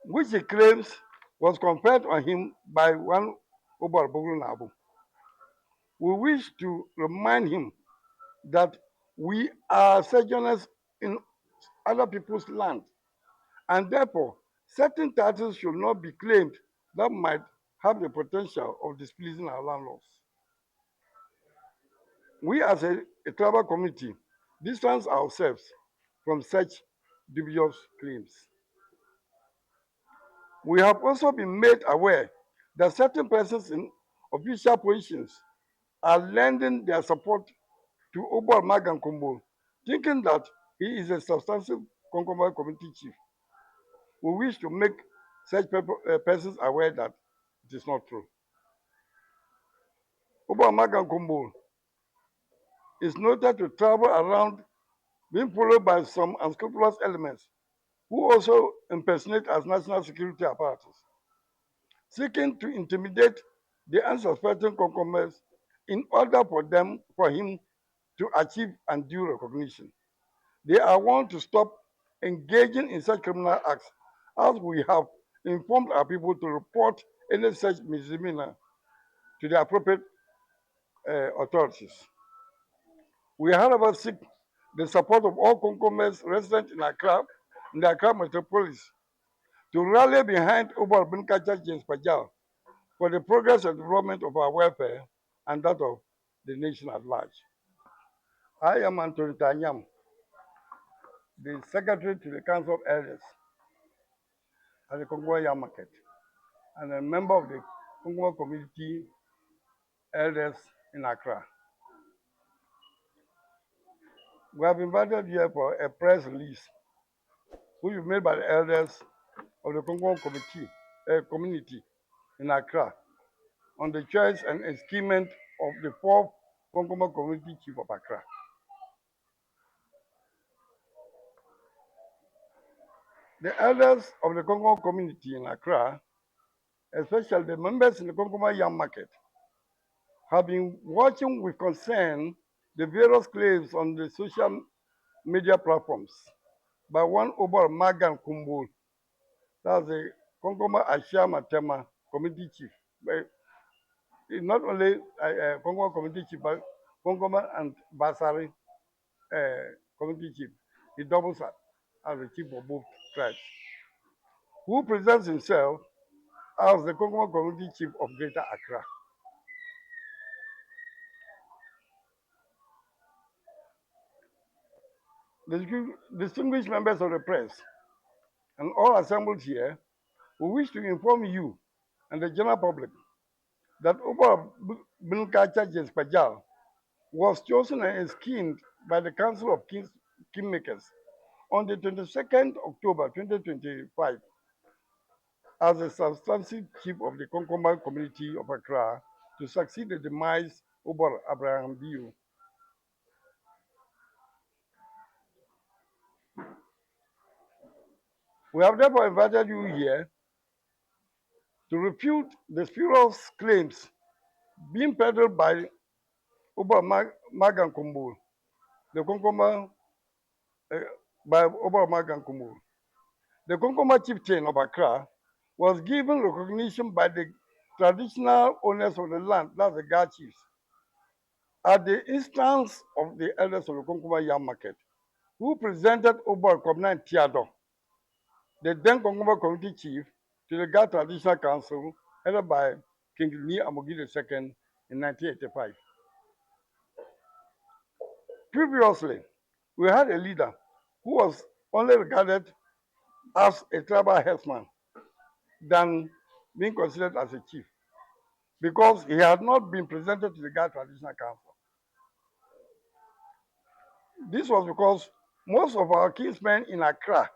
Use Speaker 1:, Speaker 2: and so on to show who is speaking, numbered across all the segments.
Speaker 1: which he claims was conferred on him by one Ubor Abraham. We wish to remind him that we are sojourners in other people's land, and therefore certain titles should not be claimed that might have the potential of displeasing our landlords. We as a tribal community distance ourselves from such dubious claims. We have also been made aware that certain persons in official positions are lending their support to Ubor Magan Kumboln, thinking that he is a substantive Konkomba Community Chief. We wish to make such persons aware that it is not true. Ubor Magan Kumboln is noted to travel around being followed by some unscrupulous elements who also impersonate as national security apparatus, seeking to intimidate the unsuspecting Konkombas in order for him to achieve undue recognition. They are want to stop engaging in such criminal acts, as we have informed our people to report any such misdemeanor to the appropriate authorities. We, however, seek the support of all Konkombas resident in Accra, in the Accra metropolis, to rally behind Ubor Binikacha James Kpajal for the progress and development of our welfare and that of the nation at large. I am Anthony Tanyam, the Secretary to the Council of Elders at the Konkomba Yam Market, and a member of the Konkomba Community Elders in Accra. We have invited here for a press release, which was made by the elders of the Konkomba Community in Accra on the choice and enskinnment of the fourth Konkomba Community Chief of Accra. The elders of the Konkomba community in Accra, especially the members in the Konkomba Yam Market, have been watching with concern the various claims on the social media platforms by one Ubor Magan Kumboln, that's the Konkomba Abraham Community Chief. But not only Konkomba Community Chief, but Konkomba and Basari Community Chief. He doubles as the chief of both tribes, who presents himself as the Konkomba Community Chief of Greater Accra. The distinguished members of the press and all assembled here, we wish to inform you and the general public that Ubor Binikacha James Kpajal was chosen and enskinned by the Council of Kingmakers on the 22nd October 2025 as the substantive chief of the Konkomba Community of Accra to succeed the demised Ubor Abraham Boi. We have therefore invited you here to refute the spurious claims being peddled by Ubor Magan Kumboln, the Konkomba by Ubor Magan Kumboln. The Konkomba Chieftain of Accra was given recognition by the traditional owners of the land, that's the Ga chiefs, at the instance of the elders of the Konkomba Yam Market, who presented Ubor Kwabena Ntiador, the then Konkomba Community Chief, to the Ga Traditional Council headed by King Nii Amugi II in 1985. Previously, we had a leader who was only regarded as a tribal headsman than being considered as a chief, because he had not been presented to the Ga Traditional Council. This was because most of our kinsmen in Accra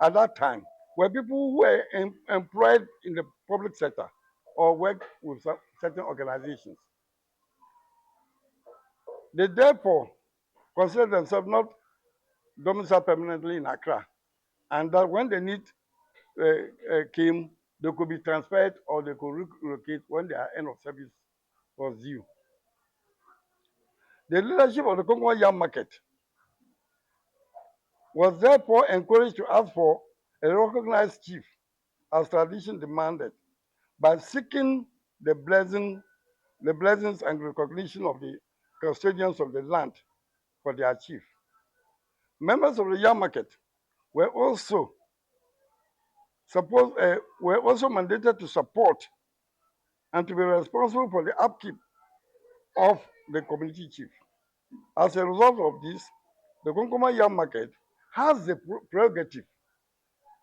Speaker 1: at that time were people who were employed in the public sector or worked with certain organizations. They therefore considered themselves not domiciled permanently in Accra, and that when the need came, they could be transferred or they could relocate when their end of service was due. The leadership of the Konkomba Yam Market was therefore encouraged to ask for a recognized chief as tradition demanded, by seeking the blessings and recognition of the custodians of the land for their chief. Members of the Yam Market were also were also mandated to support and to be responsible for the upkeep of the community chief. As a result of this, the Konkomba Yam Market has the prerogative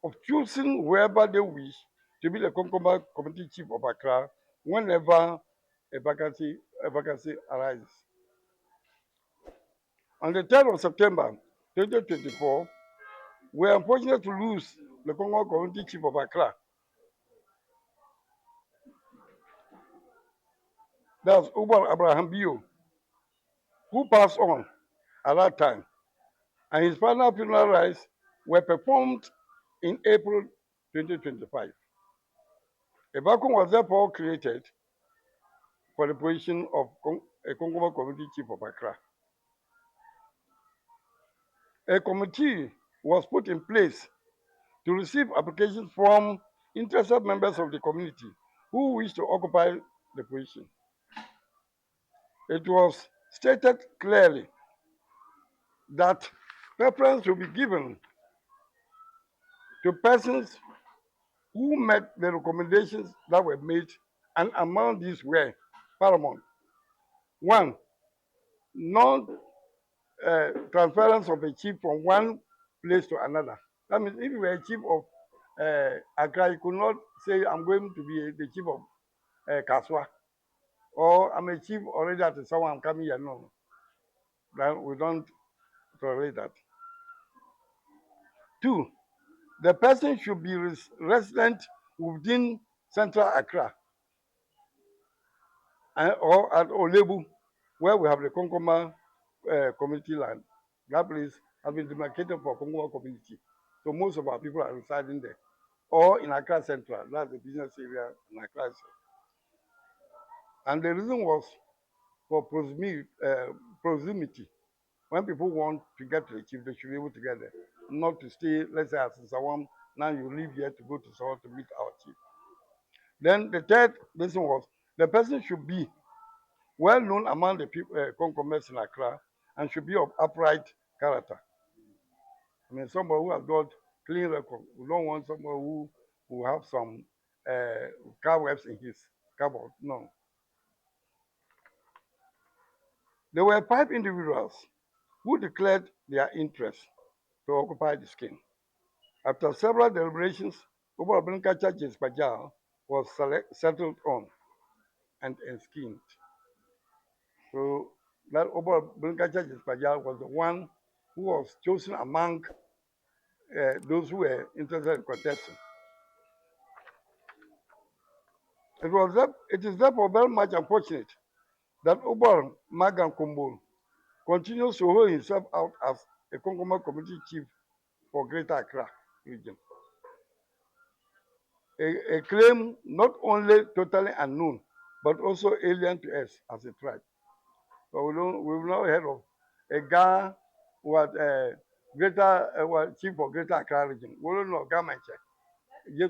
Speaker 1: of choosing whoever they wish to be the Konkomba Community Chief of Accra whenever a vacancy arises. On the 3rd of September 2024, we are unfortunate to lose the Konkomba Community Chief of Accra. That's Ubor Abraham Boi, who passed on at that time, and his final funeral rites were performed in April 2025. A vacuum was therefore created for the position of a Konkomba Community Chief of Accra. A committee was put in place to receive applications from interested members of the community who wish to occupy the position. It was stated clearly that preference will be given to persons who met the recommendations that were made, and among these were paramount. One, non transference of a chief from one place to another. That means if you were a chief of Accra, you could not say, I'm going to be the chief of Kaswa, or I'm a chief already at someone, I'm coming here. No, we don't tolerate that. Two, the person should be resident within central Accra or at Olebu, where we have the Konkomba community land. That place has been demarcated for Konkomba community. So most of our people are residing there. Or in Accra Central, that's the business area in Accra. And the reason was for proximity. When people want to get to the chief, they should be able to get there. Not to stay, let's say, as in Sawam, now you leave here to go to Sawam to meet our chief. Then the third reason was the person should be well known among the people, Konkombas in Accra, and should be of upright character. I mean, somebody who has got clean record. We don't want somebody who have some cobwebs in his cupboard. No. There were 5 individuals who declared their interest to occupy the scheme. After several deliberations, Ubor Binikacha James Kpajal was settled on and enskinned. So that Ubor Binikacha James Kpajal was the one who was chosen among those who were interested in contesting. It is therefore very much unfortunate that Ubor Magan Kumboln continues to hold himself out as a Konkomba Community Chief for Greater Accra region. A claim not only totally unknown, but also alien to us as a tribe. So we've not heard of a guy who was Chief for Greater Accra region. We don't know Gamanche. Yes,